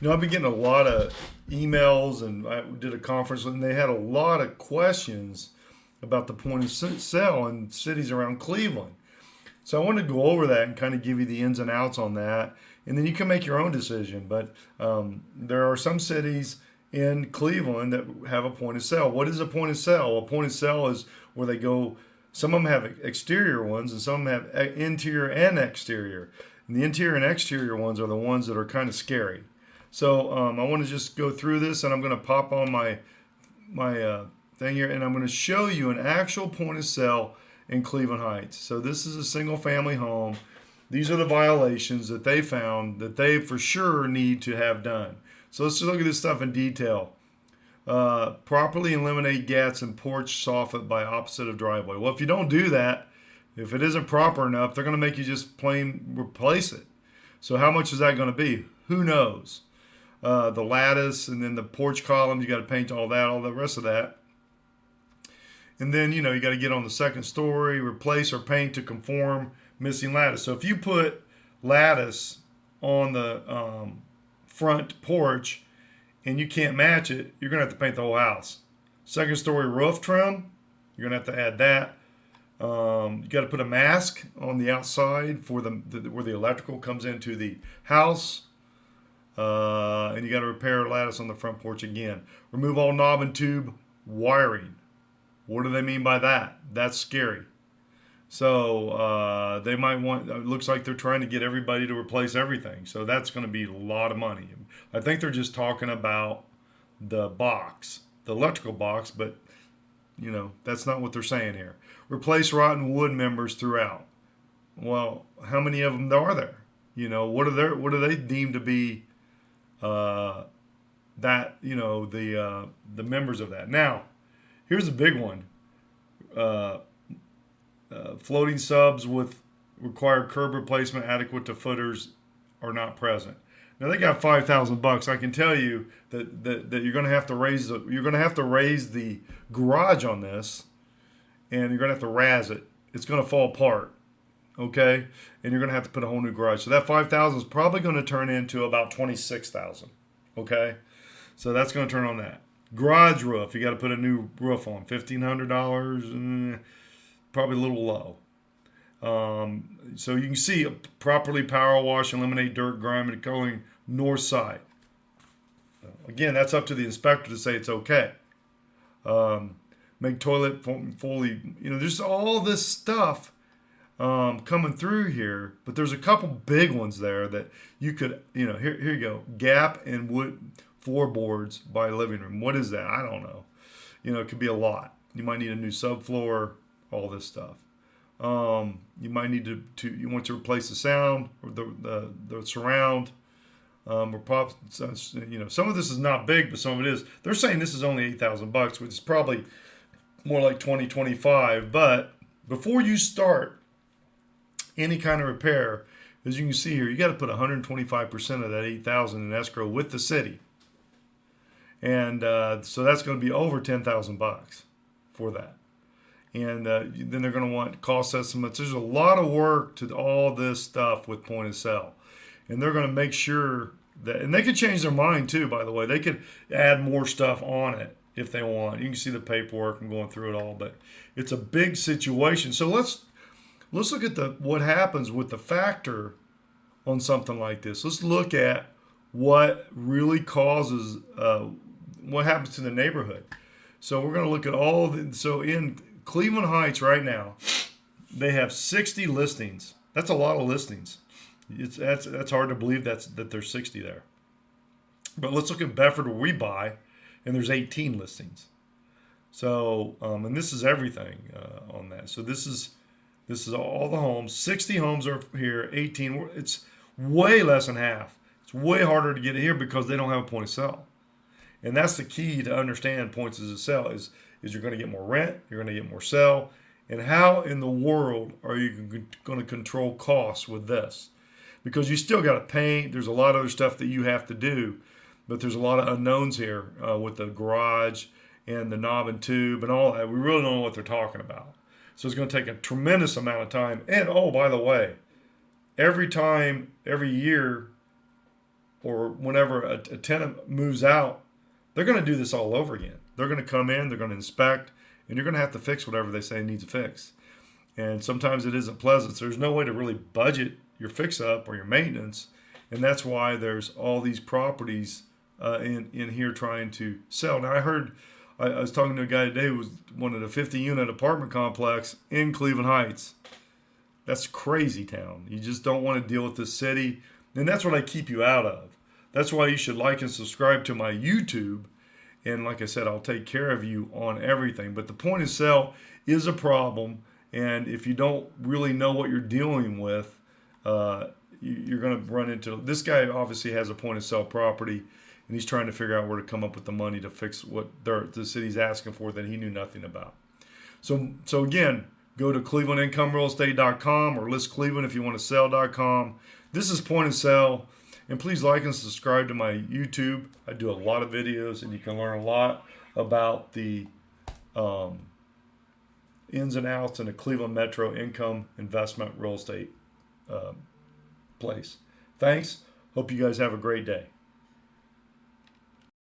I've been getting a lot of emails, and I did a conference, and they had a lot of questions about the point of sale in cities around Cleveland. So I wanted to go over that and kind of give you the ins and outs on that, and then you can make your own decision. But there are some cities in Cleveland that have a point of sale. What is a point of sale? A point of sale is where they go. Some of them have exterior ones, and some have interior and exterior. And the interior and exterior ones are the ones that are kind of scary. So I want to just go through this, and I'm going to pop on my thing here, and I'm going to show you an actual point of sale in Cleveland Heights. So this is a single family home. These are the violations that they found that they for sure need to have done. So let's just look at this stuff in detail. Properly eliminate gats and porch soffit by opposite of driveway. Well, if you don't do that, if it isn't proper enough, they're going to make you just plain replace it. So how much is that going to be? Who knows? The lattice and then the porch columns, you got to paint all that, all the rest of that. And then, you got to get on the second story, replace or paint to conform missing lattice. So if you put lattice on the front porch and you can't match it, you're going to have to paint the whole house. Second story roof trim, you're going to have to add that. You got to put a mask on the outside for where the electrical comes into the house. And you got to repair lattice on the front porch again. Remove all knob and tube wiring. What do they mean by that? That's scary. So they might want, it looks like they're trying to get everybody to replace everything. So that's going to be a lot of money. I think they're just talking about the box, the electrical box, but that's not what they're saying here. Replace rotten wood members throughout. Well, how many of them are there? What are they deemed to be the members of that? Now, here's a big one. Floating subs with required curb replacement adequate to footers are not present. Now they got $5,000. I can tell you that you're going to have to raise the garage on this, and you're going to have to razz it. It's going to fall apart, okay? And you're going to have to put a whole new garage. So that $5,000 is probably going to turn into about $26,000, okay? So that's going to turn on that. Garage roof, you got to put a new roof on, $1,500, probably a little low. So you can see properly power wash, eliminate dirt, grime, and coloring north side. Again, that's up to the inspector to say it's okay. Make toilet fully, there's all this stuff coming through here, but there's a couple big ones there that you could, here you go. Gap and wood floorboards by living room. What is that? I don't know. It could be a lot. You might need a new subfloor, all this stuff. You might need you want to replace the sound or the surround. Some of this is not big, but some of it is. They're saying this is only $8,000, which is probably more like 25. But before you start any kind of repair, as you can see here, you got to put 125% of that $8,000 in escrow with the city, and so that's going to be over $10,000 for that. And then they're going to want cost estimates. There's a lot of work to all this stuff with point of sale. And they're going to make sure that, and they could change their mind too, by the way. They could add more stuff on it if they want. You can see the paperwork and going through it all, but it's a big situation. So let's look at what happens with the factor on something like this. Let's look at what really causes, what happens to the neighborhood. So we're going to look at so in Cleveland Heights right now, they have 60 listings. That's a lot of listings. That's hard to believe that there's 60 there. But let's look at Bedford where we buy, and there's 18 listings. So and this is everything on that. So this is all the homes. 60 homes are here. 18. It's way less than half. It's way harder to get it here because they don't have a point of sale. And that's the key to understand points of sale is you're going to get more rent, you're going to get more sell, and how in the world are you going to control costs with this? Because you still got to paint. There's a lot of other stuff that you have to do, but there's a lot of unknowns here with the garage and the knob and tube and all that. We really don't know what they're talking about. So it's going to take a tremendous amount of time. And oh, by the way, every year or whenever a tenant moves out, they're going to do this all over again. They're going to come in, they're going to inspect, and you're going to have to fix whatever they say needs a fix. And sometimes it isn't pleasant. So there's no way to really budget your fix up or your maintenance. And that's why there's all these properties in here trying to sell. Now, I was talking to a guy today who was wanted a 50-unit apartment complex in Cleveland Heights. That's crazy town. You just don't want to deal with this city. And that's what I keep you out of. That's why you should like and subscribe to my YouTube. And like I said, I'll take care of you on everything. But the point of sale is a problem. And if you don't really know what you're dealing with, you're going to run into this guy. Obviously has a point of sale property, and he's trying to figure out where to come up with the money to fix what the city's asking for that he knew nothing about. So again, go to clevelandincomerealestate.com or list Cleveland if you want to sell.com. This is point of sale, and please like and subscribe to my YouTube. I do a lot of videos, and you can learn a lot about the ins and outs in a Cleveland Metro income investment real estate place. Thanks. Hope you guys have a great day.